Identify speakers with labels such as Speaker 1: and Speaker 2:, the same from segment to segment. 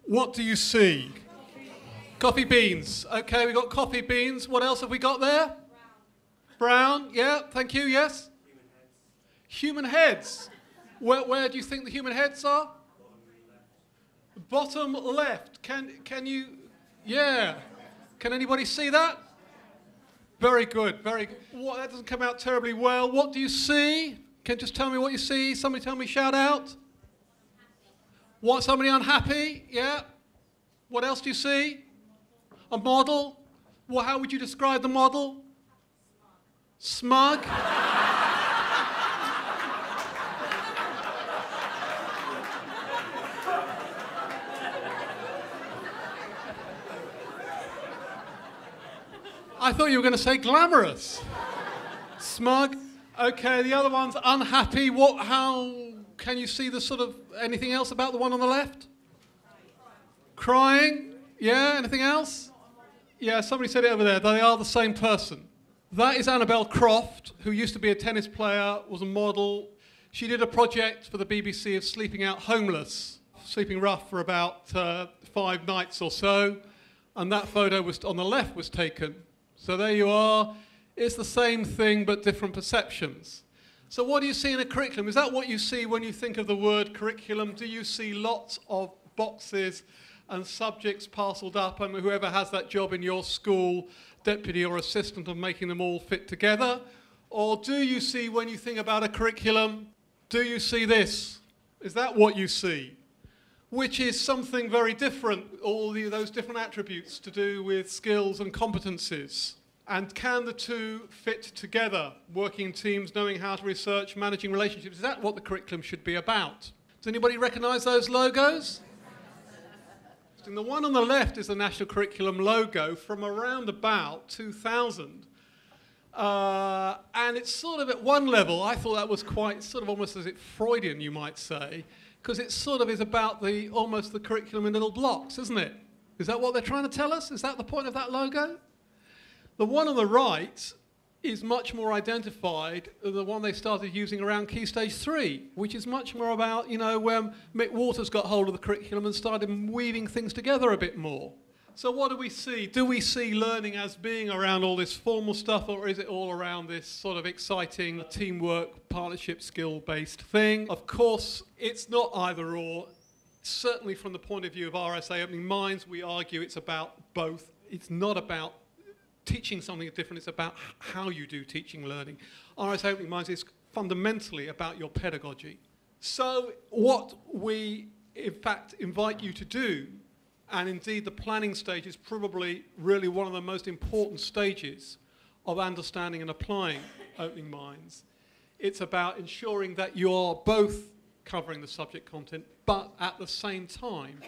Speaker 1: What do you see? Coffee beans. Okay, we got coffee beans. What else have we got there? Brown. Yeah, thank you. Yes? Human heads. Where do you think the human heads are? Bottom left. Can you? Yeah. Can anybody see that? Very good. Very good. That doesn't come out terribly well. What do you see? Can you just tell me what you see? Somebody tell me. Shout out. What? Somebody unhappy? Yeah. What else do you see? A model. Well, how would you describe the model? Smug. I thought you were going to say glamorous. Smug. Okay, the other one's unhappy. How can you see the sort of anything else about the one on the left? Crying. Yeah, anything else? Yeah, somebody said it over there. They are the same person. That is Annabel Croft, who used to be a tennis player, was a model. She did a project for the BBC of sleeping out homeless, sleeping rough for about 5 nights or so. And that photo was on the left was taken. So there you are. It's the same thing, but different perceptions. So what do you see in a curriculum? Is that what you see when you think of the word curriculum? Do you see lots of boxes and subjects parcelled up, and whoever has that job in your school, deputy or assistant, of making them all fit together? Or do you see, when you think about a curriculum, do you see this? Is that what you see? Which is something very different, those different attributes to do with skills and competencies. And can the two fit together? Working in teams, knowing how to research, managing relationships. Is that what the curriculum should be about? Does anybody recognise those logos? And the one on the left is the National Curriculum logo from around about 2000. And it's sort of at one level, I thought that was quite sort of almost as it Freudian, you might say, because it sort of is about almost the curriculum in little blocks, isn't it? Is that what they're trying to tell us? Is that the point of that logo? The one on the right is much more identified than the one they started using around Key Stage 3, which is much more about, when Mick Waters got hold of the curriculum and started weaving things together a bit more. So what do we see? Do we see learning as being around all this formal stuff, or is it all around this sort of exciting teamwork, partnership, skill-based thing? Of course, it's not either or. Certainly from the point of view of RSA Opening Minds, we argue it's about both. It's not about teaching something different, it's about how you do teaching learning. RSA Opening Minds is fundamentally about your pedagogy. So what we, in fact, invite you to do, and indeed the planning stage is probably really one of the most important stages of understanding and applying Opening Minds. It's about ensuring that you're both covering the subject content, but at the same time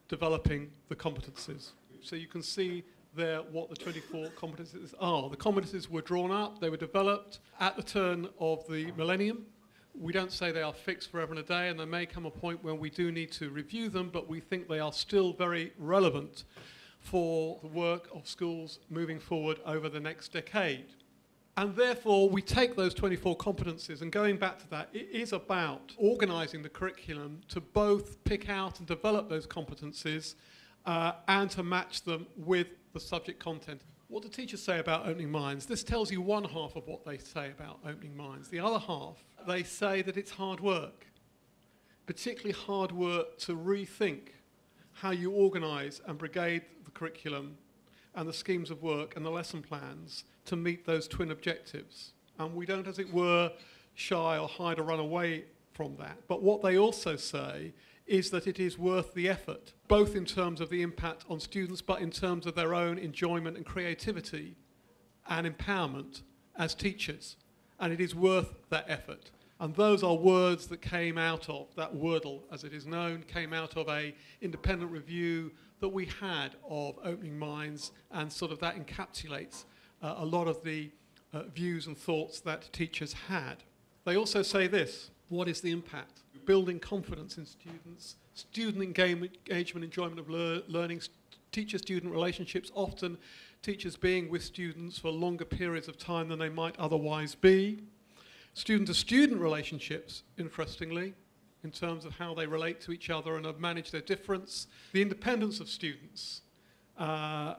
Speaker 1: developing the competencies. So you can see there what the 24 competencies are. The competencies were drawn up, they were developed at the turn of the millennium. We don't say they are fixed forever and a day, and there may come a point when we do need to review them, but we think they are still very relevant for the work of schools moving forward over the next decade. And therefore, we take those 24 competencies, and going back to that, it is about organising the curriculum to both pick out and develop those competencies and to match them with the subject content. What do teachers say about Opening Minds? This tells you one half of what they say about Opening Minds. The other half, they say that it's hard work, particularly hard work to rethink how you organise and brigade the curriculum and the schemes of work and the lesson plans to meet those twin objectives. And we don't, as it were, shy or hide or run away from that. But what they also say is that it is worth the effort, both in terms of the impact on students, but in terms of their own enjoyment and creativity and empowerment as teachers. And it is worth that effort. And those are words that came out of, that Wordle, as it is known, came out of an independent review that we had of Opening Minds, and sort of that encapsulates a lot of the views and thoughts that teachers had. They also say this: what is the impact? Building confidence in students, student engagement, enjoyment of learning, teacher-student relationships, often teachers being with students for longer periods of time than they might otherwise be. Student-to-student relationships, interestingly, in terms of how they relate to each other and have managed their difference. The independence of students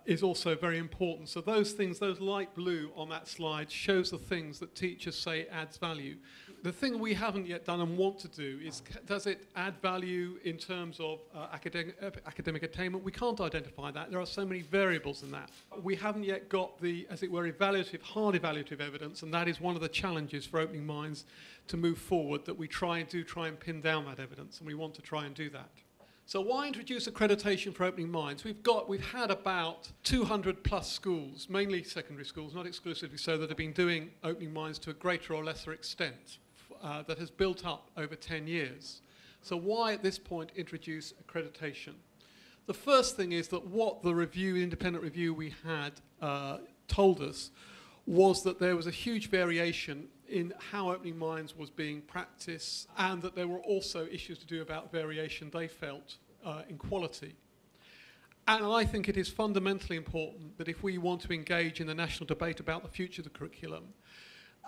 Speaker 1: is also very important. So those things, those light blue on that slide, shows the things that teachers say adds value. The thing we haven't yet done and want to do is, does it add value in terms of academic attainment? We can't identify that. There are so many variables in that. We haven't yet got the, as it were, hard evaluative evidence, and that is one of the challenges for Opening Minds to move forward, that we try and pin down that evidence, and we want to try and do that. So why introduce accreditation for Opening Minds? We've had about 200 plus schools, mainly secondary schools, not exclusively so, that have been doing Opening Minds to a greater or lesser extent, that has built up over 10 years. So why at this point introduce accreditation? The first thing is that what the independent review we had told us was that there was a huge variation in how Opening Minds was being practiced, and that there were also issues to do about variation they felt in quality. And I think it is fundamentally important that if we want to engage in the national debate about the future of the curriculum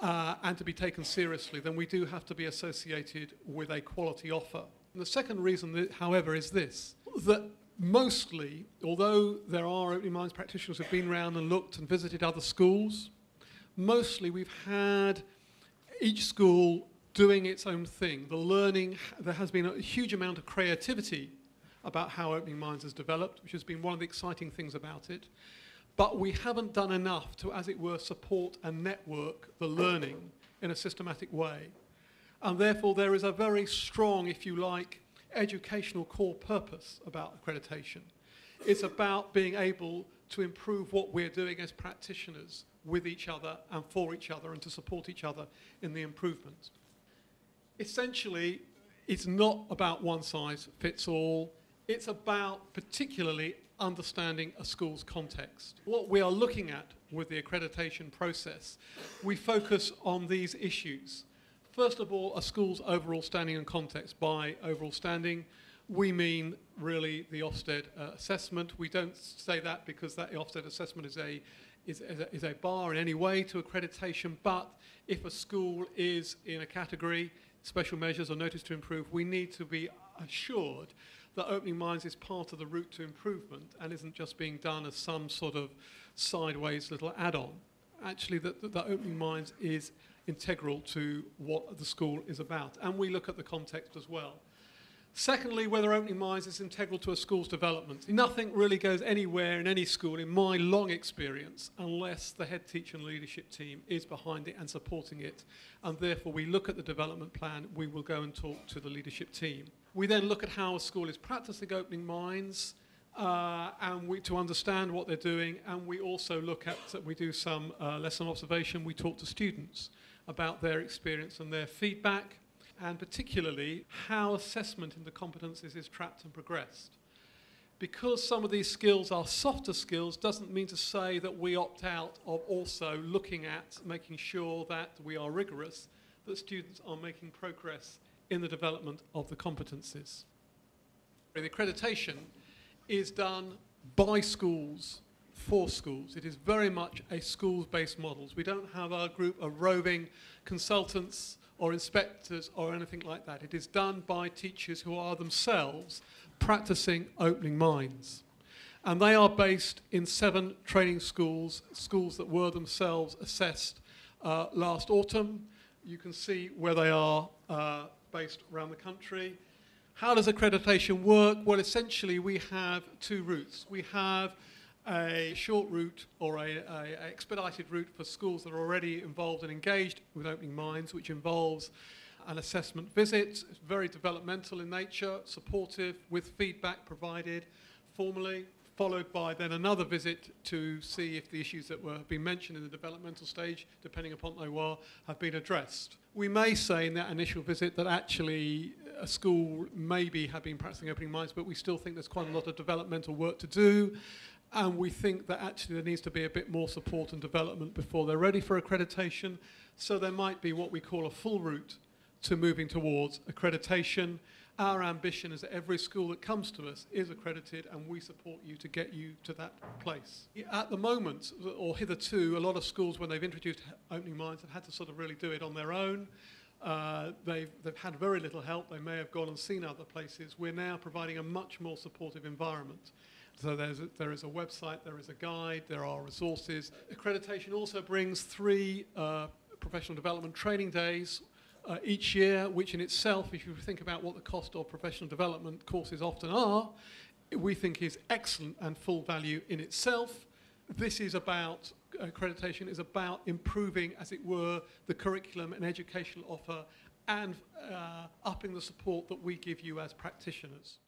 Speaker 1: and to be taken seriously, then we do have to be associated with a quality offer. And the second reason, however, is this, that mostly, although there are Opening Minds practitioners who have been around and looked and visited other schools, mostly we've had each school doing its own thing. The learning, there has been a huge amount of creativity about how Opening Minds has developed, which has been one of the exciting things about it. But we haven't done enough to, as it were, support and network the learning in a systematic way. And therefore there is a very strong, if you like, educational core purpose about accreditation. It's about being able to improve what we're doing as practitioners with each other and for each other, and to support each other in the improvement. Essentially, it's not about one size fits all. It's about particularly understanding a school's context. What we are looking at with the accreditation process, we focus on these issues. First of all, a school's overall standing and context. By overall standing, we mean really the Ofsted assessment. We don't say that because that Ofsted assessment is a bar in any way to accreditation, but if a school is in a category, special measures or notice to improve, we need to be assured that Opening Minds is part of the route to improvement and isn't just being done as some sort of sideways little add-on. Actually, that Opening Minds is integral to what the school is about, and we look at the context as well. Secondly, whether Opening Minds is integral to a school's development. Nothing really goes anywhere in any school, in my long experience, unless the head teacher and leadership team is behind it and supporting it. And therefore, we look at the development plan, we will go and talk to the leadership team. We then look at how a school is practicing Opening Minds, and to understand what they're doing, and we also look at, we do some lesson observation, we talk to students about their experience and their feedback, and particularly how assessment into competencies is tracked and progressed. Because some of these skills are softer skills doesn't mean to say that we opt out of also looking at making sure that we are rigorous, that students are making progress in the development of the competencies. The accreditation is done by schools, for schools. It is very much a schools-based model. We don't have a group of roving consultants or inspectors or anything like that. It is done by teachers who are themselves practicing Opening Minds. And they are based in 7 training schools, schools that were themselves assessed last autumn. You can see where they are based around the country. How does accreditation work? Well, essentially we have 2 routes. We have a short route or a expedited route for schools that are already involved and engaged with Opening Minds, which involves an assessment visit. It's very developmental in nature, supportive, with feedback provided formally, followed by then another visit to see if the issues that were being mentioned in the developmental stage, depending upon what they were, have been addressed. We may say in that initial visit that actually a school maybe have been practicing Opening Minds, but we still think there's quite a lot of developmental work to do. And we think that actually there needs to be a bit more support and development before they're ready for accreditation. So there might be what we call a full route to moving towards accreditation. Our ambition is that every school that comes to us is accredited, and we support you to get you to that place. At the moment, or hitherto, a lot of schools, when they've introduced Opening Minds, have had to sort of really do it on their own. They've had very little help. They may have gone and seen other places. We're now providing a much more supportive environment. So there is a website, there is a guide, there are resources. Accreditation also brings 3 professional development training days each year, which in itself, if you think about what the cost of professional development courses often are, we think is excellent and full value in itself. This is about, accreditation is about improving, as it were, the curriculum and educational offer and upping the support that we give you as practitioners.